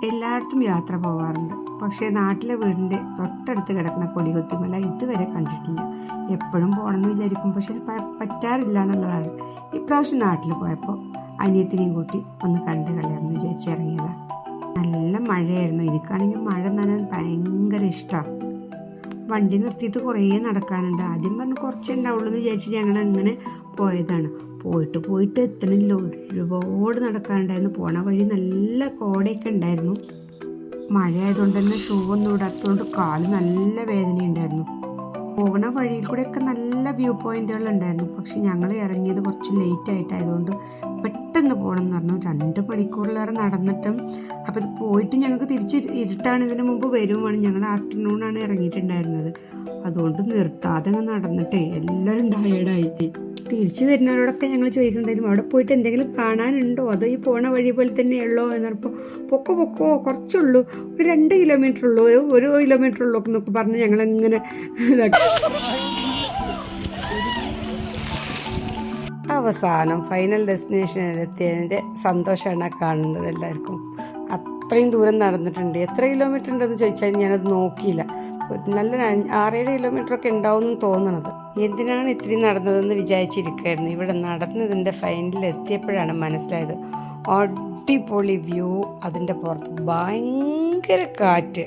എല്ലായിടത്തും യാത്ര പോകാറുണ്ട്. പക്ഷേ നാട്ടിലെ വീടിൻ്റെ തൊട്ടടുത്ത് കിടക്കുന്ന കൊടികുത്തിമല ഇതുവരെ കണ്ടിട്ടില്ല. എപ്പോഴും പോകണമെന്ന് വിചാരിക്കും, പക്ഷെ പറ്റാറില്ല എന്നുള്ളതാണ്. ഇപ്രാവശ്യം നാട്ടിൽ പോയപ്പോൾ അനിയത്തിനെയും കൂട്ടി ഒന്ന് കണ്ട് കളയാമെന്ന് വിചാരിച്ചിറങ്ങിയതാണ്. നല്ല മഴയായിരുന്നു. എനിക്കാണെങ്കിൽ മഴ നനയാൻ ഭയങ്കര ഇഷ്ടമാണ്. വണ്ടി നിർത്തിയിട്ട് കുറേ നടക്കാനുണ്ട്. ആദ്യം പറഞ്ഞ് കുറച്ചേ ഉണ്ടാവുള്ളൂ എന്ന് വിചാരിച്ചിട്ട് ഞങ്ങൾ അങ്ങനെ പോയതാണ്. പോയിട്ട് എത്തണില്ല, ഒരുപാട് നടക്കാനുണ്ടായിരുന്നു. പോണ വഴി നല്ല കോടയൊക്കെ ഉണ്ടായിരുന്നു. മഴ ആയതുകൊണ്ട് തന്നെ ഷൂ ഒന്നും ഇടാത്തതുകൊണ്ട് കാല് നല്ല വേദനയുണ്ടായിരുന്നു. പോകുന്ന വഴിയിൽ കൂടെയൊക്കെ നല്ല വ്യൂ പോയിന്റുകൾ ഉണ്ടായിരുന്നു. പക്ഷെ ഞങ്ങൾ ഇറങ്ങിയത് കുറച്ച് ലേറ്റ് ആയിട്ടായതുകൊണ്ട് പെട്ടെന്ന് പോകണം എന്ന് പറഞ്ഞു. 2 മണിക്കൂറിലേറെ നടന്നിട്ടും അപ്പോൾ ഇത് പോയിട്ട് ഞങ്ങൾക്ക് തിരിച്ച് ഇരുട്ടാണ്. ഇതിന് മുമ്പ് വരുവാണ്. ഞങ്ങൾ ആഫ്റ്റർനൂണാണ് ഇറങ്ങിയിട്ടുണ്ടായിരുന്നത്. അതുകൊണ്ട് നിർത്താതെ നടന്നിട്ടേ എല്ലാവരും ടയേർഡായി. തിരിച്ചു വരുന്നവരോടൊക്കെ ഞങ്ങൾ ചോദിക്കുന്നുണ്ടായിരുന്നു, അവിടെ പോയിട്ട് എന്തെങ്കിലും കാണാനുണ്ടോ, അതോ ഈ പോണ വഴി പോലെ തന്നെയുള്ളോ എന്ന് പറഞ്ഞപ്പോൾ പൊക്കോ കുറച്ചുള്ളൂ, ഒരു 2 കിലോമീറ്റർ ഉള്ളൂ, ഒരു കിലോമീറ്റർ ഉള്ളൂ എന്നൊക്കെ പറഞ്ഞ് ഞങ്ങളങ്ങനെ ഇതാക്കി. അവസാനം ഫൈനൽ ഡെസ്റ്റിനേഷനിലെത്തിയതിൻ്റെ സന്തോഷമാണ് കാണുന്നത് എല്ലാവർക്കും. അത്രയും ദൂരം നടന്നിട്ടുണ്ട്. എത്ര കിലോമീറ്റർ ഉണ്ടെന്ന് ചോദിച്ചാൽ ഞാനത് നോക്കിയില്ല. നല്ല 6-7 കിലോമീറ്ററൊക്കെ ഉണ്ടാവും എന്ന് തോന്നണത്. എന്തിനാണ് ഇത്രയും നടന്നതെന്ന് വിചാരിച്ചിരിക്കുകയായിരുന്നു. ഇവിടെ നടന്നതിൻ്റെ ഫൈനലിൽ എത്തിയപ്പോഴാണ് മനസ്സിലായത്. അടിപൊളി വ്യൂ, അതിൻ്റെ പുറത്ത് ഭയങ്കര കാറ്റ്.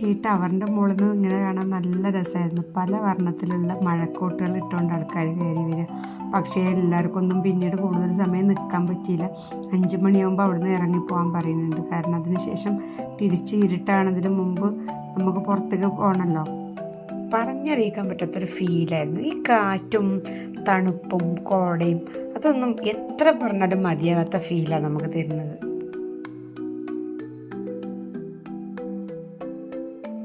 ഈ ടവറിൻ്റെ മുകളിൽ നിന്ന് ഇങ്ങനെ കാണാൻ നല്ല രസമായിരുന്നു. പല വർണ്ണത്തിലുള്ള മഴക്കോട്ടുകൾ ഇട്ടുകൊണ്ട് ആൾക്കാർ കയറി വരിക. പക്ഷേ എല്ലാവർക്കും ഒന്നും പിന്നീട് കൂടുതൽ സമയം നിൽക്കാൻ പറ്റിയില്ല. 5 മണിയാകുമ്പോൾ അവിടുന്ന് ഇറങ്ങിപ്പോകാൻ പറയുന്നുണ്ട്. കാരണം അതിനുശേഷം തിരിച്ച് ഇരുട്ടാണതിന് മുമ്പ് നമുക്ക് പുറത്തേക്ക് പോകണമല്ലോ. പറഞ്ഞറിയിക്കാൻ പറ്റാത്തൊരു ഫീലായിരുന്നു. ഈ കാറ്റും തണുപ്പും കോടയും അതൊന്നും എത്ര പറഞ്ഞാലും മതിയാകാത്ത ഫീലാണ് നമുക്ക് തരുന്നത്.